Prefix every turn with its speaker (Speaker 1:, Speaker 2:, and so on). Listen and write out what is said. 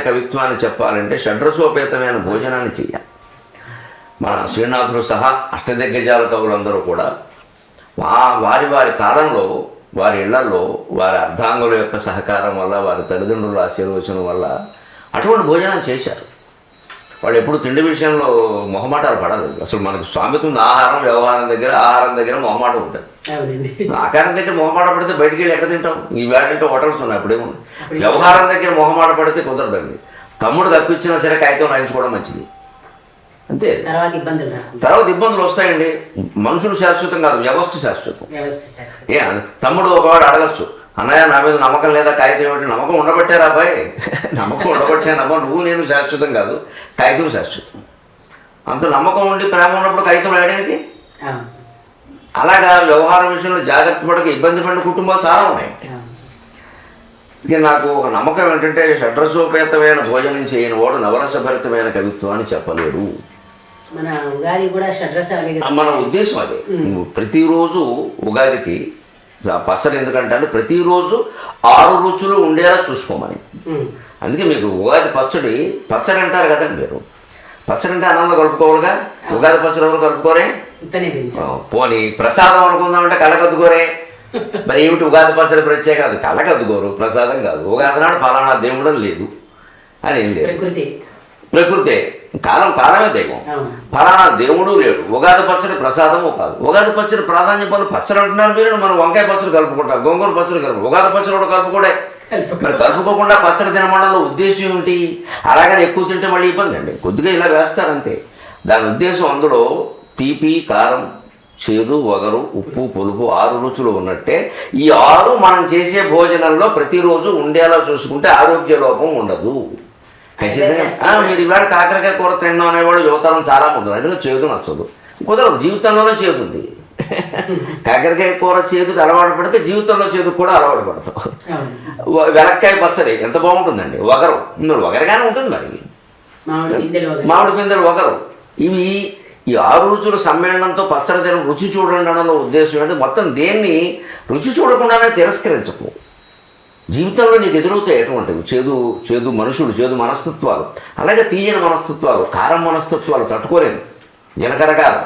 Speaker 1: కవిత్వాన్ని చెప్పాలంటే షడ్రసోపేతమైన భోజనాన్ని చేయాలి. మన శ్రీనాథుడు సహా అష్టదిగ్గజాల కవులందరూ కూడా వారి వారి కాలంలో వారి ఇళ్లలో వారి అర్ధాంగుల యొక్క సహకారం వల్ల, వారి తల్లిదండ్రుల ఆశీర్వచనం వల్ల అటువంటి భోజనం చేశారు. వాళ్ళు ఎప్పుడు తిండి విషయంలో మొహమాటాలు పడలేదు. అసలు మనకు సామెత ఉంది, ఆహారం దగ్గర మొహమాటం ఉంటుంది. ఆకారం దగ్గర మొహమాట పడితే బయటికి వెళ్ళి ఎక్కడ తింటాం? ఈ వేడంటే హోటల్స్ ఉన్నాయి, అప్పుడేమో. వ్యవహారం దగ్గర మొహమాట పడితే కుదరదండి. తమ్ముడు తప్పించినా సరే కాగితం రాయించుకోవడం మంచిది, అంతే. తర్వాత ఇబ్బందులు వస్తాయండి. మనుషులు శాశ్వతం కాదు, వ్యవస్థ శాశ్వతం. తమ్ముడు ఒకవాడు అడగచ్చు, అన్నయ్య నా మీద నమ్మకం లేదా, కాగితం ఏమిటి? నమ్మకం ఉండబట్టారా అబ్బాయి? నమ్మకం ఉండబట్టానమ్మా, నువ్వు నేను శాశ్వతం కాదు, కాగితం శాశ్వతం. అంత నమ్మకం ఉండి ప్రేమ ఉన్నప్పుడు కాగితం రాయడానికి. అలాగా వ్యవహారం విషయంలో జాగ్రత్త పడక ఇబ్బంది పడిన కుటుంబాలు చాలా ఉన్నాయండి. ఇక నాకు ఒక నమ్మకం ఏంటంటే, షడ్రసోపేతమైన భోజనం చేయని వాడు నవరసభరితమైన కవిత్వం అని చెప్పలేడు. మన ఉద్దేశం అదే. ప్రతిరోజు ఉగాదికి పచ్చడి ఎందుకంటే ప్రతిరోజు 6 రుచులు ఉండేలా చూసుకోమని. అందుకే మీకు ఉగాది పచ్చడి అంటారు కదండి. మీరు పచ్చడి అంటే అన్నంలో కలుపుకోవాలిగా. ఉగాది పచ్చడి ఎవరు కలుపుకోరే? పోనీ ప్రసాదం అనుకుందామంటే కళ్ళకద్దుకోరే. మరి ఏమిటి ఉగాది పచ్చడి ప్రత్యేక? అది కళ్ళకద్దుకోరు, ప్రసాదం కాదు. ఉగాది నాడు ఫలానా దేవుడు లేదు అని ఏం లేదు. ప్రకృతే, కాలమే దైవం. ఫలానా దేవుడు లేడు. ఉగాది పచ్చడి ప్రసాదము కాదు. ఉగాది పచ్చడి ప్రాధాన్యం పనులు పచ్చడి అంటున్నారు మీరు. మనం వంకాయ పచ్చడి కలుపుకుంటాం, గోంగూర పచ్చడి కలుపు, ఉగాది పచ్చడి కూడా కలుపుకోడే. మరి కలుపుకోకుండా పచ్చడి తినమండలో ఉద్దేశం ఏమిటి? అలాగని ఎక్కువ తింటే మళ్ళీ ఇబ్బంది అండి. కొద్దిగా ఇలా వేస్తారంతే. దాని ఉద్దేశం అందులో తీపి, కారం, చేదు, వగరు, ఉప్పు, పులుపు 6 రుచులు ఉన్నట్టే ఈ 6 మనం చేసే భోజనంలో ప్రతిరోజు ఉండేలా చూసుకుంటే ఆరోగ్య లోపం ఉండదు. ఖచ్చితంగా. మీరు ఇవాళ కాకరకాయ కూర తిన్నాం అనేవాడు యువతరం చాలా ముందు. ఎందుకంటే చేదు నచ్చదు, కుదరదు. జీవితంలోనే చేదు ఉంది. కాకరకాయ కూర చేదుకు అలవాటు పడితే జీవితంలో చేదుకు కూడా అలవాటు పడతాం. వెలక్కాయ పచ్చడి ఎంత బాగుంటుందండి. వగరు, వగరగానే ఉంటుంది. మరి మామిడి పిందెలు వగరు. ఇవి ఈ 6 రుచుల సమ్మేళనంతో పచ్చడి తిన రుచి చూడండి అనలో ఉద్దేశం ఏంటంటే, మొత్తం దేన్ని రుచి చూడకుండానే తిరస్కరించకు. జీవితంలో నీకు ఎదురవుతాయి ఎటువంటివి? చేదు మనుషులు, చేదు మనస్తత్వాలు, అలాగే తీయని మనస్తత్వాలు, కారం మనస్తత్వాలు తట్టుకోలేను. జనకరకాలం